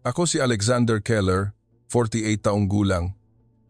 Ako si Alexander Keller, 48 taong gulang.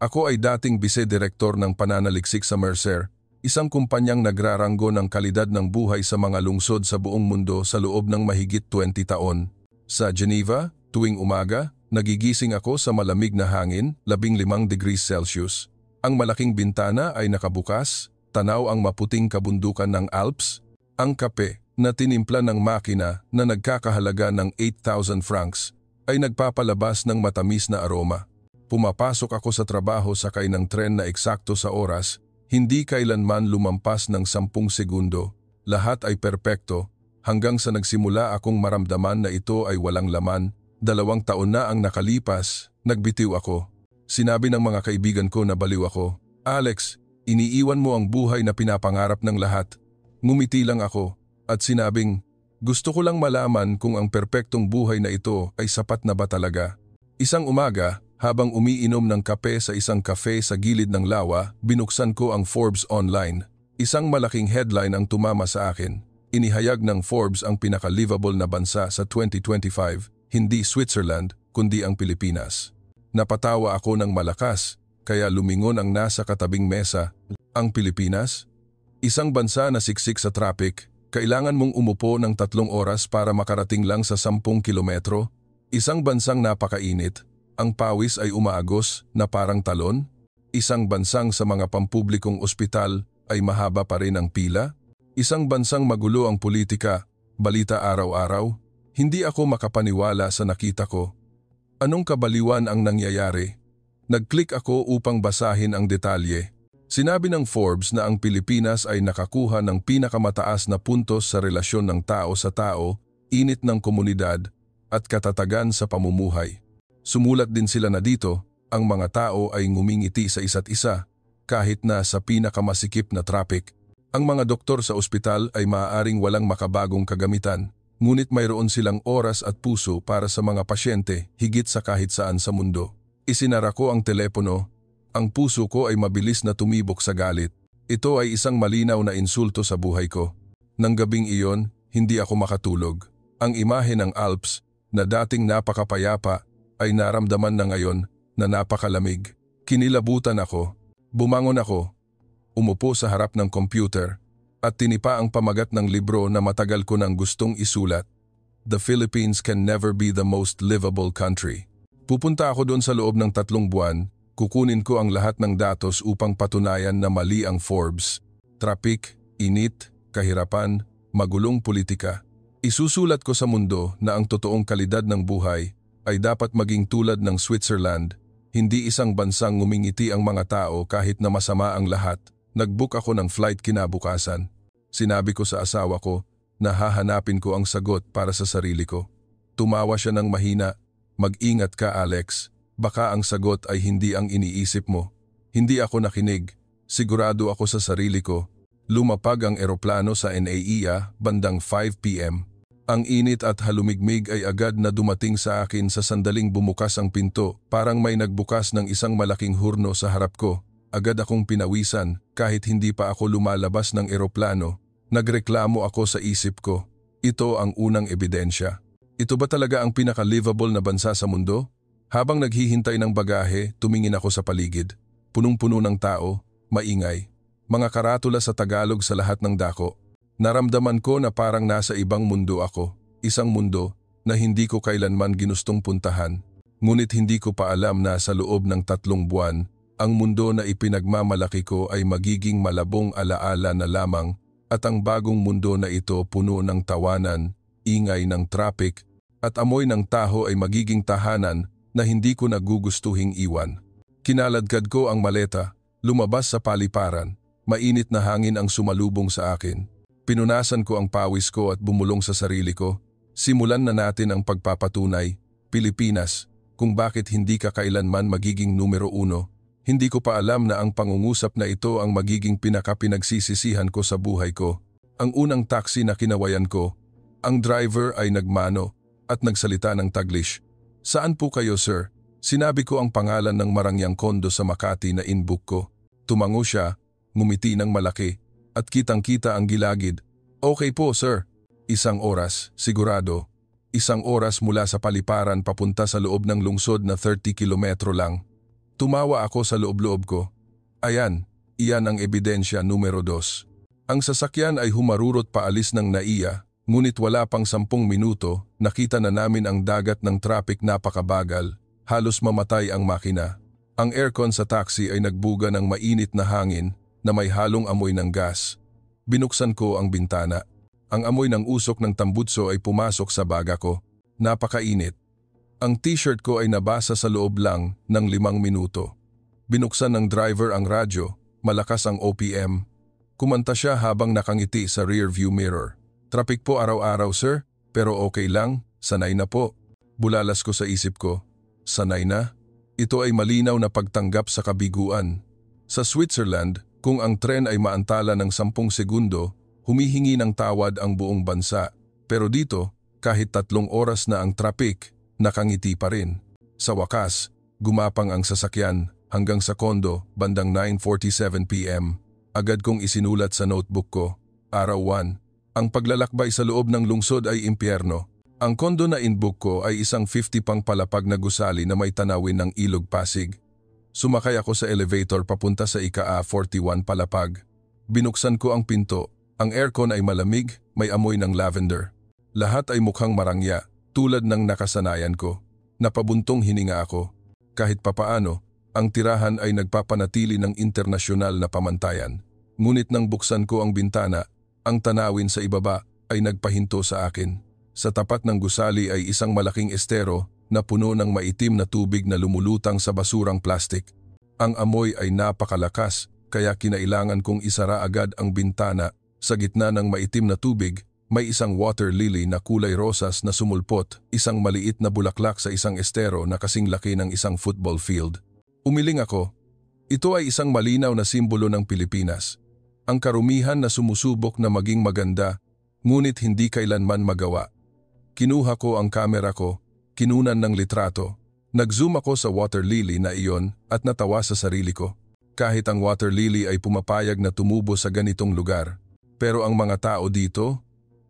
Ako ay dating bise-direktor ng pananaliksik sa Mercer, isang kumpanyang nagraranggo ng kalidad ng buhay sa mga lungsod sa buong mundo sa loob ng mahigit 20 taon. Sa Geneva, tuwing umaga, nagigising ako sa malamig na hangin, 15 degrees Celsius. Ang malaking bintana ay nakabukas, tanaw ang maputing kabundukan ng Alps, ang kape na tinimpla ng makina na nagkakahalaga ng 8,000 francs ay nagpapalabas ng matamis na aroma. Pumapasok ako sa trabaho sakay ng tren na eksakto sa oras, hindi kailanman lumampas ng 10 segundo. Lahat ay perpekto hanggang sa nagsimula akong maramdaman na ito ay walang laman. 2 taon na ang nakalipas, nagbitiw ako. Sinabi ng mga kaibigan ko na baliw ako, "Alex, iniiwan mo ang buhay na pinapangarap ng lahat." Ngumiti lang ako at sinabing, "Gusto ko lang malaman kung ang perpektong buhay na ito ay sapat na ba talaga." Isang umaga, habang umiinom ng kape sa isang cafe sa gilid ng lawa, binuksan ko ang Forbes online. Isang malaking headline ang tumama sa akin. Inihayag ng Forbes ang pinaka-livable na bansa sa 2025, hindi Switzerland, kundi ang Pilipinas. Napatawa ako ng malakas, kaya lumingon ang nasa katabing mesa. Ang Pilipinas? Isang bansa na siksik sa traffic, kailangan mong umupo ng 3 oras para makarating lang sa 10 kilometro. Isang bansang napakainit, ang pawis ay umaagos na parang talon. Isang bansang sa mga pampublikong ospital ay mahaba pa rin ang pila. Isang bansang magulo ang politika, balita araw-araw. Hindi ako makapaniwala sa nakita ko. Anong kabaliwan ang nangyayari? Nag-click ako upang basahin ang detalye. Sinabi ng Forbes na ang Pilipinas ay nakakuha ng pinakamataas na puntos sa relasyon ng tao sa tao, init ng komunidad, at katatagan sa pamumuhay. Sumulat din sila na dito, ang mga tao ay ngumingiti sa isa't isa, kahit na sa pinakamasikip na traffic. Ang mga doktor sa ospital ay maaaring walang makabagong kagamitan, ngunit mayroon silang oras at puso para sa mga pasyente higit sa kahit saan sa mundo. Isinara ko ang telepono. Ang puso ko ay mabilis na tumibok sa galit. Ito ay isang malinaw na insulto sa buhay ko. Nang gabing iyon, hindi ako makatulog. Ang imahe ng Alps, na dating napakapayapa, ay naramdaman na ngayon na napakalamig. Kinilabutan ako. Bumangon ako. Umupo sa harap ng computer at tinipa ang pamagat ng libro na matagal ko nang gustong isulat. The Philippines can never be the most livable country. Pupunta ako doon sa loob ng 3 buwan. Kukunin ko ang lahat ng datos upang patunayan na mali ang Forbes. Traffic, init, kahirapan, magulong politika. Isusulat ko sa mundo na ang totoong kalidad ng buhay ay dapat maging tulad ng Switzerland, hindi isang bansang ngumingiti ang mga tao kahit na masama ang lahat. Nag-book ako ng flight kinabukasan. Sinabi ko sa asawa ko na hahanapin ko ang sagot para sa sarili ko. Tumawa siya ng mahina, "Mag-ingat ka, Alex. Baka ang sagot ay hindi ang iniisip mo." Hindi ako nakinig. Sigurado ako sa sarili ko. Lumapag ang eroplano sa NAIA bandang 5 p.m. Ang init at halumigmig ay agad na dumating sa akin sa sandaling bumukas ang pinto. Parang may nagbukas ng isang malaking hurno sa harap ko. Agad akong pinawisan kahit hindi pa ako lumalabas ng eroplano. Nagreklamo ako sa isip ko. Ito ang unang ebidensya. Ito ba talaga ang pinaka-livable na bansa sa mundo? Habang naghihintay ng bagahe, tumingin ako sa paligid. Punong-puno ng tao, maingay. Mga karatula sa Tagalog sa lahat ng dako. Naramdaman ko na parang nasa ibang mundo ako. Isang mundo na hindi ko kailanman ginustong puntahan. Ngunit hindi ko pa alam na sa loob ng 3 buwan, ang mundo na ipinagmamalaki ko ay magiging malabong alaala na lamang at ang bagong mundo na ito puno ng tawanan, ingay ng traffic at amoy ng taho ay magiging tahanan na hindi ko nagugustuhing iwan. Kinaladkad ko ang maleta, lumabas sa paliparan, mainit na hangin ang sumalubong sa akin. Pinunasan ko ang pawis ko at bumulong sa sarili ko. Simulan na natin ang pagpapatunay, Pilipinas, kung bakit hindi ka kailanman magiging numero 1. Hindi ko pa alam na ang pangungusap na ito ang magiging pinaka-pinagsisisihan ko sa buhay ko. Ang unang taxi na kinawayan ko, ang driver ay nagmano at nagsalita ng Taglish. "Saan po kayo, sir?" Sinabi ko ang pangalan ng marangyang kondo sa Makati na inbook ko. Tumango siya, ngumiti ng malaki, at kitang-kita ang gilagid. "Okay po, sir." 1 oras, sigurado. 1 oras mula sa paliparan papunta sa loob ng lungsod na 30 kilometro lang. Tumawa ako sa loob-loob ko. Ayan, iyan ang ebidensya numero 2. Ang sasakyan ay humarurot paalis ng NAIA, ngunit wala pang 10 minuto, nakita na namin ang dagat ng traffic napakabagal, halos mamatay ang makina. Ang aircon sa taxi ay nagbuga ng mainit na hangin na may halong amoy ng gas. Binuksan ko ang bintana. Ang amoy ng usok ng tambutso ay pumasok sa baga ko. Napakainit. Ang t-shirt ko ay nabasa sa loob lang ng 5 minuto. Binuksan ng driver ang radyo, malakas ang OPM. Kumanta siya habang nakangiti sa rear view mirror. Traffic po araw-araw sir, pero okay lang, sanay na po. Bulalas ko sa isip ko. Sanay na? Ito ay malinaw na pagtanggap sa kabiguan. Sa Switzerland, kung ang tren ay maantala ng 10 segundo, humihingi ng tawad ang buong bansa. Pero dito, kahit 3 oras na ang traffic, nakangiti pa rin. Sa wakas, gumapang ang sasakyan hanggang sa kondo bandang 9:47 p.m. Agad kong isinulat sa notebook ko, Araw 1, ang paglalakbay sa loob ng lungsod ay impyerno. Ang kondo na inbook ko ay isang 50 pang palapag na gusali na may tanawin ng Ilog Pasig. Sumakay ako sa elevator papunta sa ika-41 palapag. Binuksan ko ang pinto. Ang aircon ay malamig, may amoy ng lavender. Lahat ay mukhang marangya, tulad ng nakasanayan ko. Napabuntong hininga ako. Kahit papaano, ang tirahan ay nagpapanatili ng internasyonal na pamantayan. Ngunit nang buksan ko ang bintana, ang tanawin sa ibaba ay nagpahinto sa akin. Sa tapat ng gusali ay isang malaking estero na puno ng maitim na tubig na lumulutang sa basurang plastik. Ang amoy ay napakalakas, kaya kinailangan kong isara agad ang bintana. Sa gitna ng maitim na tubig, may isang water lily na kulay rosas na sumulpot, isang maliit na bulaklak sa isang estero na kasing laki ng isang football field. Umiling ako. Ito ay isang malinaw na simbolo ng Pilipinas. Ang karumihan na sumusubok na maging maganda, ngunit hindi kailanman magawa. Kinuha ko ang kamera ko, kinunan ng litrato. Nag-zoom ako sa water lily na iyon at natawa sa sarili ko. Kahit ang water lily ay pumapayag na tumubo sa ganitong lugar. Pero ang mga tao dito,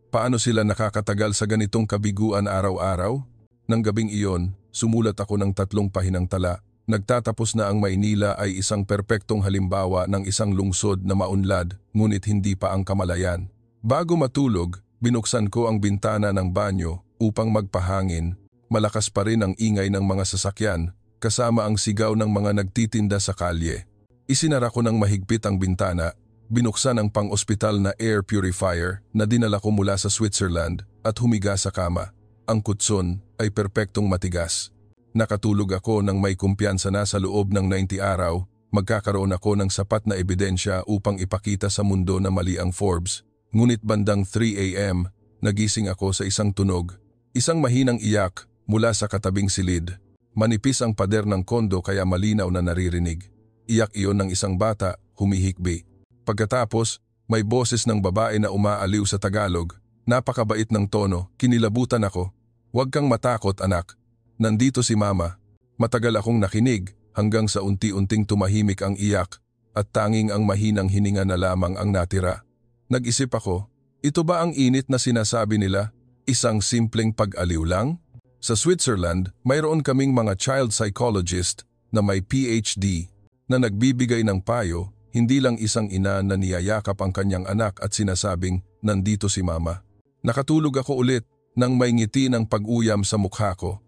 paano sila nakakatagal sa ganitong kabiguan araw-araw? Nang gabing iyon, sumulat ako ng 3 pahinang tala. Nagtatapos na ang Maynila ay isang perpektong halimbawa ng isang lungsod na maunlad, ngunit hindi pa ang kamalayan. Bago matulog, binuksan ko ang bintana ng banyo upang magpahangin. Malakas pa rin ang ingay ng mga sasakyan, kasama ang sigaw ng mga nagtitinda sa kalye. Isinara ko ng mahigpit ang bintana. Binuksan ang pang-ospital na air purifier na dinala ko mula sa Switzerland at humiga sa kama. Ang kutson ay perpektong matigas. Nakatulog ako nang may kumpiyansa na sa loob ng 90 araw, magkakaroon ako ng sapat na ebidensya upang ipakita sa mundo na mali ang Forbes. Ngunit bandang 3 a.m., nagising ako sa isang tunog. Isang mahinang iyak mula sa katabing silid. Manipis ang pader ng kondo kaya malinaw na naririnig. Iyak iyon ng isang bata, humihikbi. Pagkatapos, may boses ng babae na umaaliw sa Tagalog. Napakabait ng tono, kinilabutan ako. Huwag kang matakot anak. Nandito si mama. Matagal akong nakinig hanggang sa unti-unting tumahimik ang iyak at tanging ang mahinang hininga na lamang ang natira. Nag-isip ako, ito ba ang init na sinasabi nila? Isang simpleng pag-aliw lang? Sa Switzerland, mayroon kaming mga child psychologist na may PhD na nagbibigay ng payo. Hindi lang isang ina na niyayakap ang kanyang anak at sinasabing, nandito si mama. Nakatulog ako ulit nang may ngiti ng pag-uyam sa mukha ko.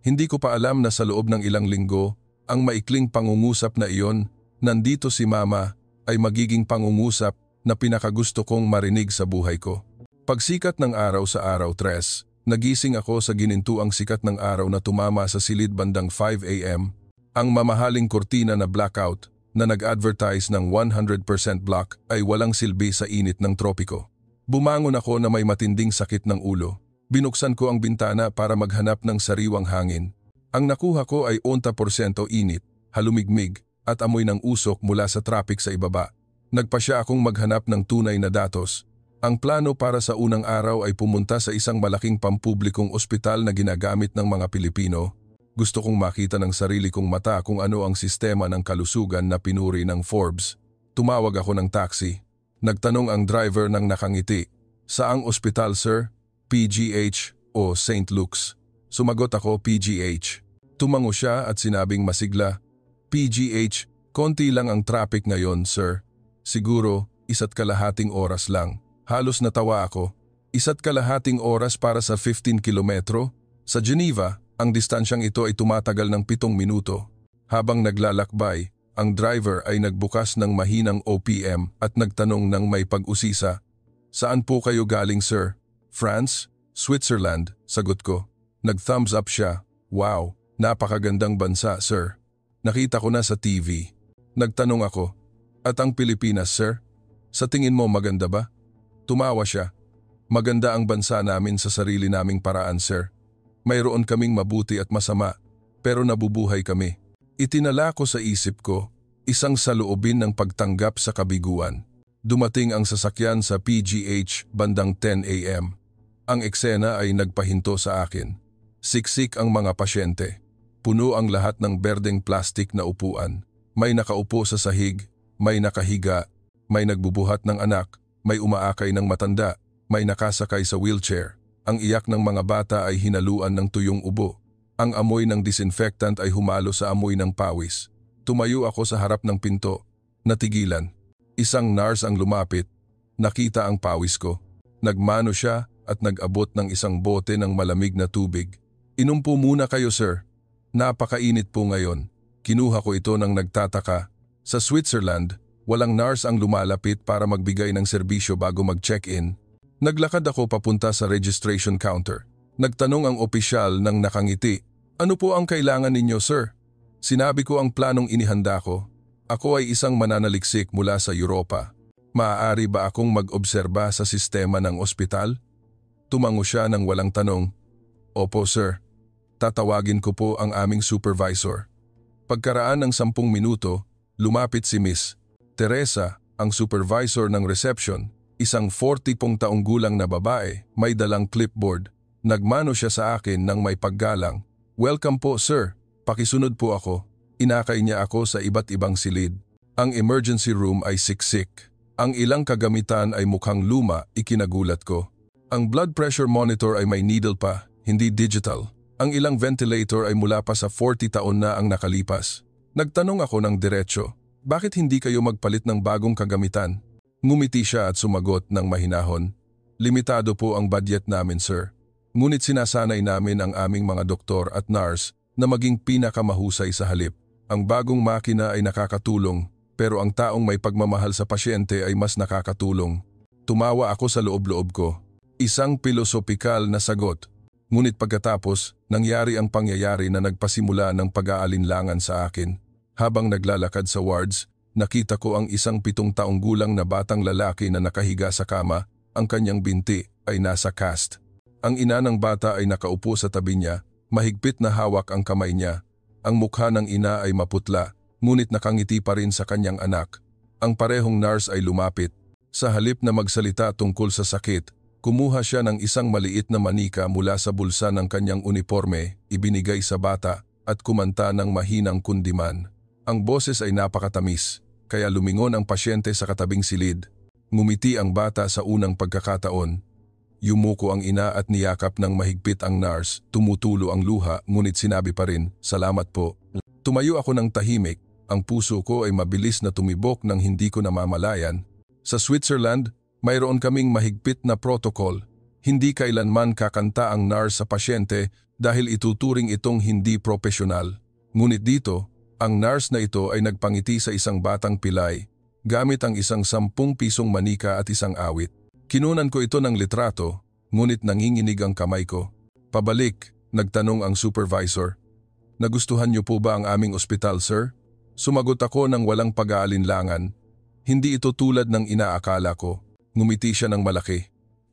Hindi ko pa alam na sa loob ng ilang linggo, ang maikling pangungusap na iyon, nandito si mama, ay magiging pangungusap na pinakagusto kong marinig sa buhay ko. Pagsikat ng araw sa araw 3, nagising ako sa ginintuang sikat ng araw na tumama sa silid bandang 5 a.m. Ang mamahaling kurtina na blackout, na nag-advertise ng 100% black ay walang silbi sa init ng tropiko. Bumangon ako na may matinding sakit ng ulo. Binuksan ko ang bintana para maghanap ng sariwang hangin. Ang nakuha ko ay 80% init, halumigmig at amoy ng usok mula sa traffic sa ibaba. Nagpasya akong maghanap ng tunay na datos. Ang plano para sa unang araw ay pumunta sa isang malaking pampublikong ospital na ginagamit ng mga Pilipino. Gusto kong makita ng sarili kong mata kung ano ang sistema ng kalusugan na pinuri ng Forbes. Tumawag ako ng taxi. Nagtanong ang driver ng nakangiti. Saang ospital sir? PGH o St. Luke's? Sumagot ako, PGH. Tumango siya at sinabing masigla, PGH, konti lang ang traffic ngayon, sir. Siguro, 1.5 oras lang. Halos natawa ako. 1.5 oras para sa 15 kilometro? Sa Geneva, ang distansyang ito ay tumatagal ng 7 minuto. Habang naglalakbay, ang driver ay nagbukas ng mahinang OPM at nagtanong ng may pag-usisa. Saan po kayo galing, sir? France? Switzerland, sagot ko. Nag-thumbs up siya. Wow, napakagandang bansa, sir. Nakita ko na sa TV. Nagtanong ako, at ang Pilipinas, sir? Sa tingin mo maganda ba? Tumawa siya. Maganda ang bansa namin sa sarili naming paraan, sir. Mayroon kaming mabuti at masama, pero nabubuhay kami. Itinala ko sa isip ko, isang saloobin ng pagtanggap sa kabiguan. Dumating ang sasakyan sa PGH bandang 10 a.m. Ang eksena ay nagpahinto sa akin. Siksik ang mga pasyente. Puno ang lahat ng berdeng plastik na upuan. May nakaupo sa sahig, may nakahiga, may nagbubuhat ng anak, may umaakay ng matanda, may nakasakay sa wheelchair. Ang iyak ng mga bata ay hinaluan ng tuyong ubo. Ang amoy ng disinfectant ay humalo sa amoy ng pawis. Tumayo ako sa harap ng pinto. Natigilan. Isang nurse ang lumapit. Nakita ang pawis ko. Nagmano siya at nag-abot ng isang bote ng malamig na tubig. Inumpo muna kayo, sir. Napakainit po ngayon. Kinuha ko ito nang nagtataka. Sa Switzerland, walang nurse ang lumalapit para magbigay ng serbisyo bago mag-check-in. Naglakad ako papunta sa registration counter. Nagtanong ang opisyal ng nakangiti, "Ano po ang kailangan ninyo, sir?" Sinabi ko ang planong inihanda ko. Ako ay isang mananaliksik mula sa Europa. Maaari ba akong mag-obserba sa sistema ng ospital? Tumango siya ng walang tanong. Opo, sir. Tatawagin ko po ang aming supervisor. Pagkaraan ng 10 minuto, lumapit si Miss Teresa, ang supervisor ng reception, isang 40 taong gulang na babae, may dalang clipboard. Nagmano siya sa akin ng may paggalang. Welcome po, sir. Pakisunod po ako. Inakay niya ako sa iba't ibang silid. Ang emergency room ay siksik. Ang ilang kagamitan ay mukhang luma, ikinagulat ko. Ang blood pressure monitor ay may needle pa, hindi digital. Ang ilang ventilator ay mula pa sa 40 taon na ang nakalipas. Nagtanong ako ng diretsyo, bakit hindi kayo magpalit ng bagong kagamitan? Ngumiti siya at sumagot ng mahinahon. Limitado po ang budget namin, sir. Ngunit sinasanay namin ang aming mga doktor at nurse na maging pinakamahusay sa halip. Ang bagong makina ay nakakatulong, pero ang taong may pagmamahal sa pasyente ay mas nakakatulong. Tumawa ako sa loob-loob ko. Isang pilosopikal na sagot. Ngunit pagkatapos, nangyari ang pangyayari na nagpasimula ng pag-aalinlangan sa akin. Habang naglalakad sa wards, nakita ko ang isang 7 taong gulang na batang lalaki na nakahiga sa kama, ang kanyang binti ay nasa cast. Ang ina ng bata ay nakaupo sa tabi niya, mahigpit na hawak ang kamay niya. Ang mukha ng ina ay maputla, ngunit nakangiti pa rin sa kanyang anak. Ang parehong nurse ay lumapit. Sa halip na magsalita tungkol sa sakit, kumuha siya ng isang maliit na manika mula sa bulsa ng kanyang uniforme, ibinigay sa bata at kumanta ng mahinang kundiman. Ang boses ay napakatamis, kaya lumingon ang pasyente sa katabing silid. Ngumiti ang bata sa unang pagkakataon. Yumuko ang ina at niyakap ng mahigpit ang nurse, tumutulo ang luha ngunit sinabi pa rin, "Salamat po." Tumayo ako ng tahimik, ang puso ko ay mabilis na tumibok nang hindi ko namamalayan. Sa Switzerland, mayroon kaming mahigpit na protocol. Hindi kailanman kakanta ang nurse sa pasyente dahil ituturing itong hindi profesional. Ngunit dito, ang nurse na ito ay nagpangiti sa isang batang pilay, gamit ang isang 10 pisong manika at isang awit. Kinunan ko ito ng litrato, ngunit nanginginig ang kamay ko. Pabalik, nagtanong ang supervisor. Nagustuhan niyo po ba ang aming ospital, sir? Sumagot ako ng walang pag-aalinlangan. Hindi ito tulad ng inaakala ko. Ngumiti siya ng malaki.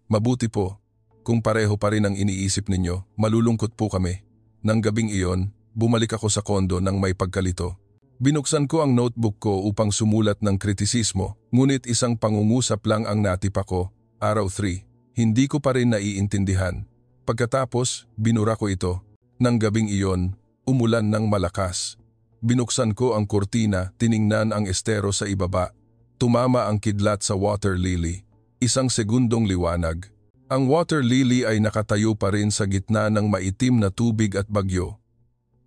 Mabuti po. Kung pareho pa rin ang iniisip ninyo, malulungkot po kami. Nang gabing iyon, bumalik ako sa kondo ng may pagkalito. Binuksan ko ang notebook ko upang sumulat ng kritisismo, ngunit isang pangungusap lang ang natipa ko. Araw 3. Hindi ko pa rin naiintindihan. Pagkatapos, binura ko ito. Nang gabing iyon, umulan ng malakas. Binuksan ko ang kurtina, tiningnan ang estero sa ibaba. Tumama ang kidlat sa water lily. Isang segundong liwanag. Ang water lily ay nakatayo pa rin sa gitna ng maitim na tubig at bagyo.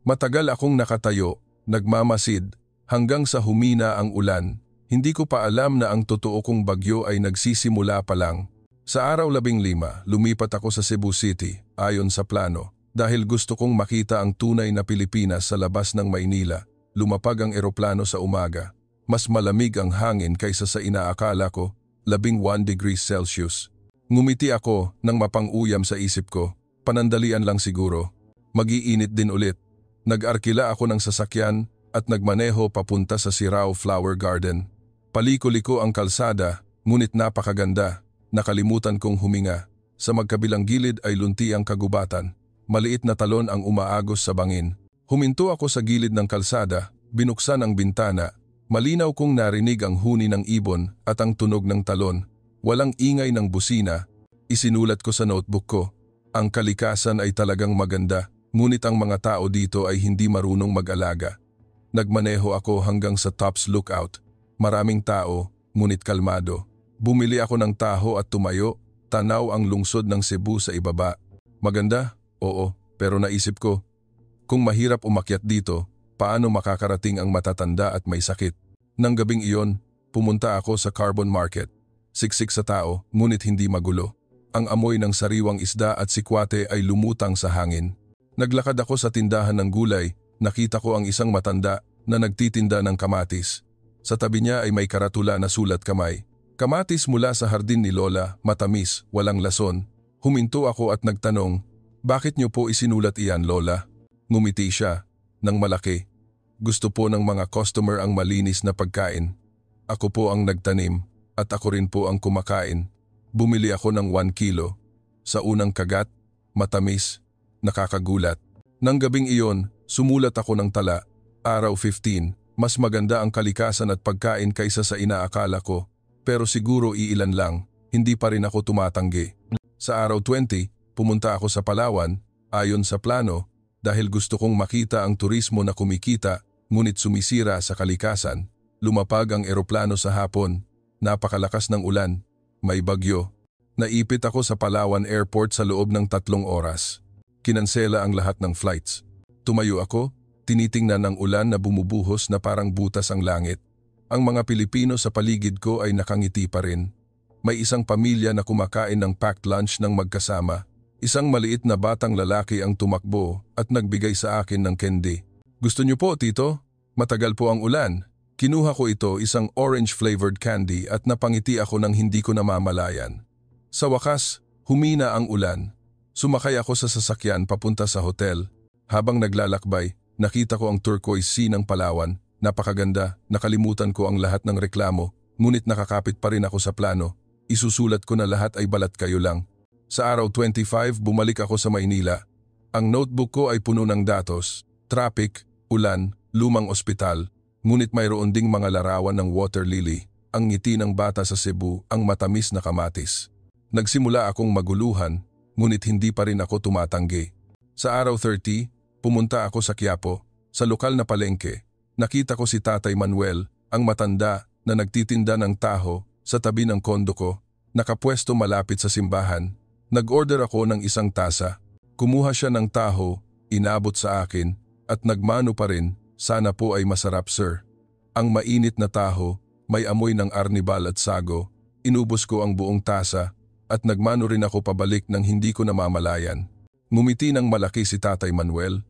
Matagal akong nakatayo, nagmamasid, hanggang sa humina ang ulan. Hindi ko pa alam na ang totoo kong bagyo ay nagsisimula pa lang. Sa araw 15, lumipat ako sa Cebu City, ayon sa plano. Dahil gusto kong makita ang tunay na Pilipinas sa labas ng Maynila, lumapag ang eroplano sa umaga. Mas malamig ang hangin kaysa sa inaakala ko, 11 degrees Celsius. Ngumiti ako nang mapang-uyam sa isip ko, panandalian lang siguro. Mag-iinit din ulit. Nag-arkila ako ng sasakyan at nagmaneho papunta sa Sirao Flower Garden. Paliko-liko ang kalsada, ngunit napakaganda. Nakalimutan kong huminga. Sa magkabilang gilid ay lunti ang kagubatan. Maliit na talon ang umaagos sa bangin. Huminto ako sa gilid ng kalsada, binuksan ang bintana. Malinaw kong narinig ang huni ng ibon at ang tunog ng talon. Walang ingay ng busina. Isinulat ko sa notebook ko. Ang kalikasan ay talagang maganda, ngunit ang mga tao dito ay hindi marunong mag-alaga. Nagmaneho ako hanggang sa Tops Lookout. Maraming tao, ngunit kalmado. Bumili ako ng taho at tumayo, tanaw ang lungsod ng Cebu sa ibaba. Maganda? Oo, pero naisip ko, kung mahirap umakyat dito, paano makakarating ang matatanda at may sakit? Nang gabing iyon, pumunta ako sa Carbon Market. Siksik sa tao, ngunit hindi magulo. Ang amoy ng sariwang isda at sikwate ay lumutang sa hangin. Naglakad ako sa tindahan ng gulay, nakita ko ang isang matanda na nagtitinda ng kamatis. Sa tabi niya ay may karatula na sulat kamay. Kamatis mula sa hardin ni Lola, matamis, walang lason. Huminto ako at nagtanong, bakit niyo po isinulat iyan, Lola? Ngumiti siya, nang malaki. Gusto po ng mga customer ang malinis na pagkain. Ako po ang nagtanim. At ako rin po ang kumakain. Bumili ako ng 1 kilo. Sa unang kagat, matamis, nakakagulat. Nang gabing iyon, sumulat ako ng tala. Araw 15, mas maganda ang kalikasan at pagkain kaysa sa inaakala ko. Pero siguro iilan lang, hindi pa rin ako tumatanggi. Sa araw 20, pumunta ako sa Palawan, ayon sa plano, dahil gusto kong makita ang turismo na kumikita, ngunit sumisira sa kalikasan. Lumapag ang eroplano sa hapon. Napakalakas ng ulan, may bagyo. Naipit ako sa Palawan Airport sa loob ng 3 oras. Kinansela ang lahat ng flights. Tumayo ako, tinitingnan ang ulan na bumubuhos na parang butas ang langit. Ang mga Pilipino sa paligid ko ay nakangiti pa rin. May isang pamilya na kumakain ng packed lunch ng magkasama. Isang maliit na batang lalaki ang tumakbo at nagbigay sa akin ng candy. Gusto niyo po, tito? Matagal po ang ulan. Kinuha ko ito, isang orange-flavored candy at napangiti ako nang hindi ko namamalayan. Sa wakas, humina ang ulan. Sumakay ako sa sasakyan papunta sa hotel. Habang naglalakbay, nakita ko ang turquoise sea ng Palawan. Napakaganda, nakalimutan ko ang lahat ng reklamo, ngunit nakakapit pa rin ako sa plano. Isusulat ko na lahat ay balat kayo lang. Sa araw 25, bumalik ako sa Maynila. Ang notebook ko ay puno ng datos, traffic, ulan, lumang ospital. Ngunit mayroon ding mga larawan ng water lily, ang ngiti ng bata sa Cebu, ang matamis na kamatis. Nagsimula akong maguluhan, ngunit hindi pa rin ako tumatanggi. Sa araw 30, pumunta ako sa Quiapo, sa lokal na palengke. Nakita ko si Tatay Manuel, ang matanda na nagtitinda ng taho sa tabi ng kondo ko, nakapwesto malapit sa simbahan. Nag-order ako ng isang tasa. Kumuha siya ng taho, inabot sa akin, at nagmano pa rin. Sana po ay masarap, sir. Ang mainit na taho, may amoy ng arnibal at sago. Inubos ko ang buong tasa at nagmano rin ako pabalik nang hindi ko namamalayan. Ngumiti ng malaki si Tatay Manuel.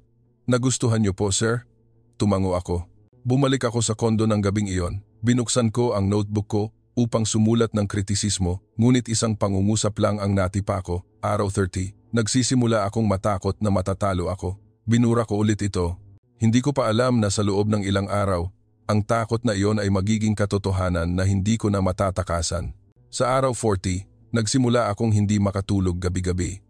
Nagustuhan niyo po, sir? Tumango ako. Bumalik ako sa kondo ng gabing iyon. Binuksan ko ang notebook ko upang sumulat ng kritisismo, ngunit isang pangungusap lang ang natipa ko. Araw 30, nagsisimula akong matakot na matatalo ako. Binura ko ulit ito. Hindi ko pa alam na sa loob ng ilang araw, ang takot na iyon ay magiging katotohanan na hindi ko na matatakasan. Sa araw 40, nagsimula akong hindi makatulog gabi-gabi.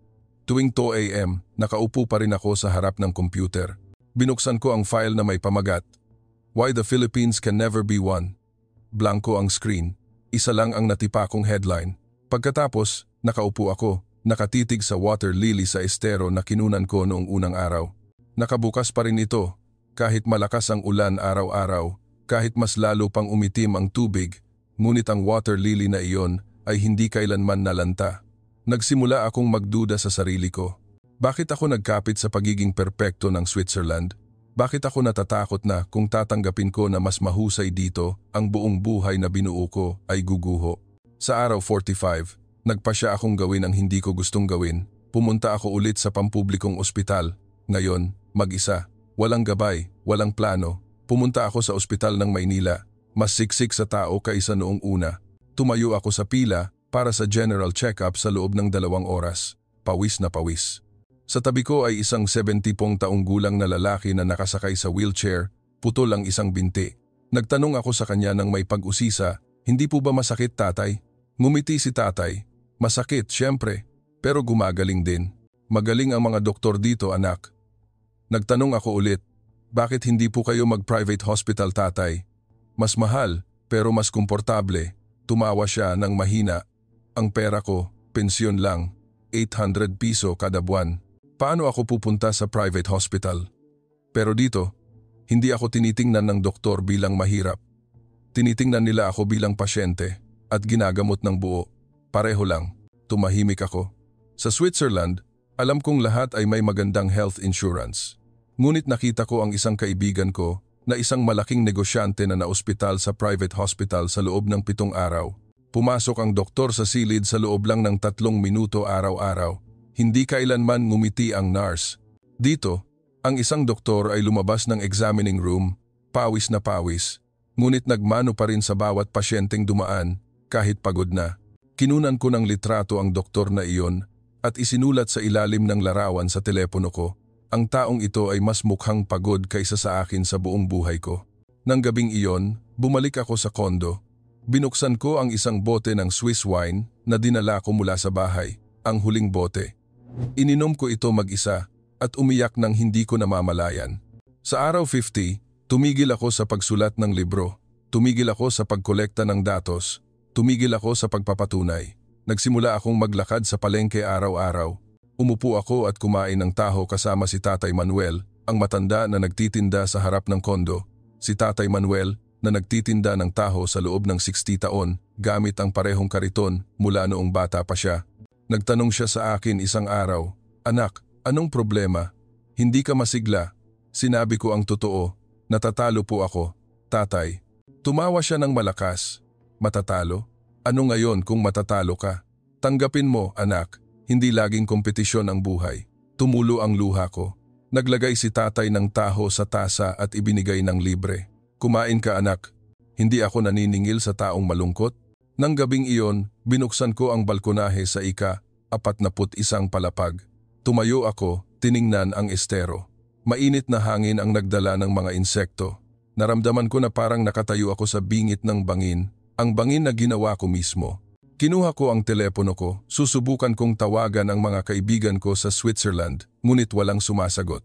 Tuwing 2 a.m., nakaupo pa rin ako sa harap ng computer. Binuksan ko ang file na may pamagat. Why the Philippines Can Never Be One. Blanko ang screen. Isa lang ang natipa kong headline. Pagkatapos, nakaupo ako, nakatitig sa water lily sa estero na kinunan ko noong unang araw. Nakabukas pa rin ito, kahit malakas ang ulan araw-araw, kahit mas lalo pang umitim ang tubig, ngunit ang water lily na iyon ay hindi kailanman nalanta. Nagsimula akong magduda sa sarili ko. Bakit ako nagkapit sa pagiging perpekto ng Switzerland? Bakit ako natatakot na kung tatanggapin ko na mas mahusay dito, ang buong buhay na binuo ko ay guguho? Sa araw 45, nagpasya akong gawin ang hindi ko gustong gawin. Pumunta ako ulit sa pampublikong ospital. Ngayon, mag-isa. Walang gabay, walang plano. Pumunta ako sa ospital ng Maynila. Mas siksik sa tao kaysa noong una. Tumayo ako sa pila para sa general check-up sa loob ng 2 oras. Pawis na pawis. Sa tabi ko ay isang 70 taong gulang na lalaki na nakasakay sa wheelchair, putol ang isang binti. Nagtanong ako sa kanya ng may pag-usisa, "Hindi po ba masakit, tatay?" Ngumiti si tatay. "Masakit, siyempre, pero gumagaling din. Magaling ang mga doktor dito, anak." Nagtanong ako ulit, "Bakit hindi po kayo mag-private hospital, tatay? Mas mahal, pero mas komportable." Tumawa siya ng mahina. "Ang pera ko, pensyon lang, 800 piso kada buwan. Paano ako pupunta sa private hospital?" Pero dito, hindi ako tinitingnan ng doktor bilang mahirap. Tinitingnan nila ako bilang pasyente at ginagamot ng buo. Pareho lang. Tumahimik ako. Sa Switzerland, alam kong lahat ay may magandang health insurance. Ngunit nakita ko ang isang kaibigan ko na isang malaking negosyante na naospital sa private hospital sa loob ng 7 araw. Pumasok ang doktor sa silid sa loob lang ng 3 minuto araw-araw. Hindi kailanman ngumiti ang nurse. Dito, ang isang doktor ay lumabas ng examining room, pawis na pawis, ngunit nagmano pa rin sa bawat pasyenteng dumaan kahit pagod na. Kinunan ko ng litrato ang doktor na iyon at isinulat sa ilalim ng larawan sa telepono ko. Ang taong ito ay mas mukhang pagod kaysa sa akin sa buong buhay ko. Nang gabing iyon, bumalik ako sa kondo. Binuksan ko ang isang bote ng Swiss wine na dinala ko mula sa bahay, ang huling bote. Ininom ko ito mag-isa at umiyak ng hindi ko namamalayan. Sa araw 50, tumigil ako sa pagsulat ng libro. Tumigil ako sa pagkolekta ng datos. Tumigil ako sa pagpapatunay. Nagsimula akong maglakad sa palengke araw-araw. Umupo ako at kumain ng taho kasama si Tatay Manuel, ang matanda na nagtitinda sa harap ng kondo. Si Tatay Manuel na nagtitinda ng taho sa loob ng 60 taon gamit ang parehong kariton mula noong bata pa siya. Nagtanong siya sa akin isang araw, "Anak, anong problema? Hindi ka masigla." Sinabi ko ang totoo, "Natatalo po ako, tatay." Tumawa siya ng malakas. "Matatalo? Ano ngayon kung matatalo ka? Tanggapin mo, anak, hindi laging kompetisyon ang buhay." Tumulo ang luha ko. Naglagay si tatay ng taho sa tasa at ibinigay ng libre. "Kumain ka, anak. Hindi ako naniningil sa taong malungkot." Nang gabing iyon, binuksan ko ang balkonahe sa ika-41 palapag. Tumayo ako, tiningnan ang estero. Mainit na hangin ang nagdala ng mga insekto. Naramdaman ko na parang nakatayo ako sa bingit ng bangin, ang bangin na ginawa ko mismo. Kinuha ko ang telepono ko, susubukan kong tawagan ang mga kaibigan ko sa Switzerland, ngunit walang sumasagot.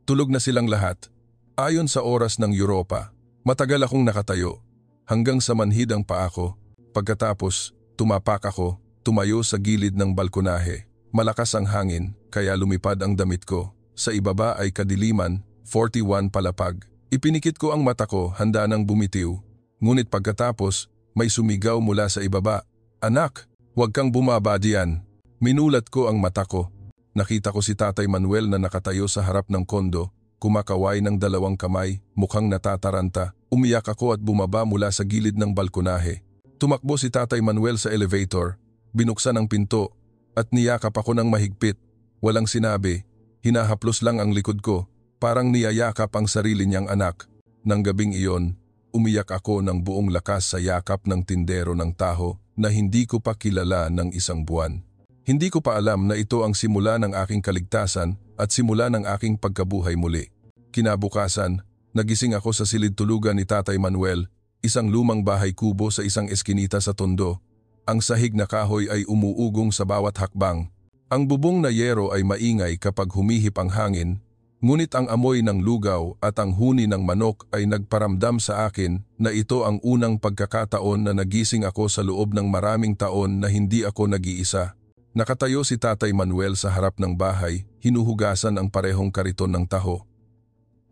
Tulog na silang lahat. Ayon sa oras ng Europa, matagal akong nakatayo, hanggang sa manhid ang paa ko. Pagkatapos, tumapak ako, tumayo sa gilid ng balkonahe. Malakas ang hangin, kaya lumipad ang damit ko. Sa ibaba ay kadiliman, 41 palapag. Ipinikit ko ang mata ko, handa nang bumitiw. Ngunit pagkatapos, may sumigaw mula sa ibaba, "Anak, huwag kang bumaba diyan." Minulat ko ang mata ko. Nakita ko si Tatay Manuel na nakatayo sa harap ng kondo, kumakaway ng 2 kamay, mukhang natataranta. Umiyak ako at bumaba mula sa gilid ng balkonahe. Tumakbo si Tatay Manuel sa elevator, binuksan ang pinto, at niyakap ako ng mahigpit. Walang sinabi, hinahaplos lang ang likod ko, parang niyayakap ang sarili niyang anak. Nang gabing iyon, umiyak ako ng buong lakas sa yakap ng tindero ng taho na hindi ko pa kilala ng 1 buwan. Hindi ko pa alam na ito ang simula ng aking kaligtasan at simula ng aking pagkabuhay muli. Kinabukasan, nagising ako sa silid tulugan ni Tatay Manuel, isang lumang bahay kubo sa isang eskinita sa Tondo. Ang sahig na kahoy ay umuugong sa bawat hakbang. Ang bubong na yero ay maingay kapag humihip ang hangin, ngunit ang amoy ng lugaw at ang huni ng manok ay nagparamdam sa akin na ito ang unang pagkakataon na nagising ako sa loob ng maraming taon na hindi ako nag-iisa. Nakatayo si Tatay Manuel sa harap ng bahay, hinuhugasan ang parehong kariton ng taho.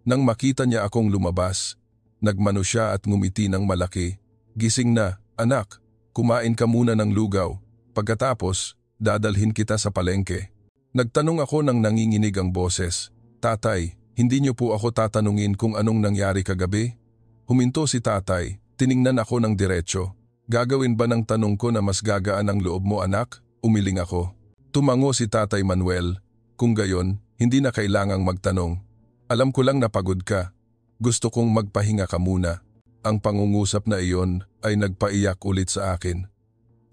Nang makita niya akong lumabas, nagmano siya at ngumiti ng malaki. "Gising na, anak. Kumain ka muna ng lugaw. Pagkatapos, dadalhin kita sa palengke. Nagtanong ako nang nanginginig ang boses. Tatay, hindi niyo po ako tatanungin kung anong nangyari kagabi? Huminto si tatay, tiningnan ako ng diretsyo. Gagawin ba ng tanong ko na mas gagaan ang loob mo anak? Umiling ako. Tumango si Tatay Manuel. Kung gayon, hindi na kailangang magtanong. Alam ko lang na pagod ka. Gusto kong magpahinga ka muna. Ang pangungusap na iyon ay nagpaiyak ulit sa akin.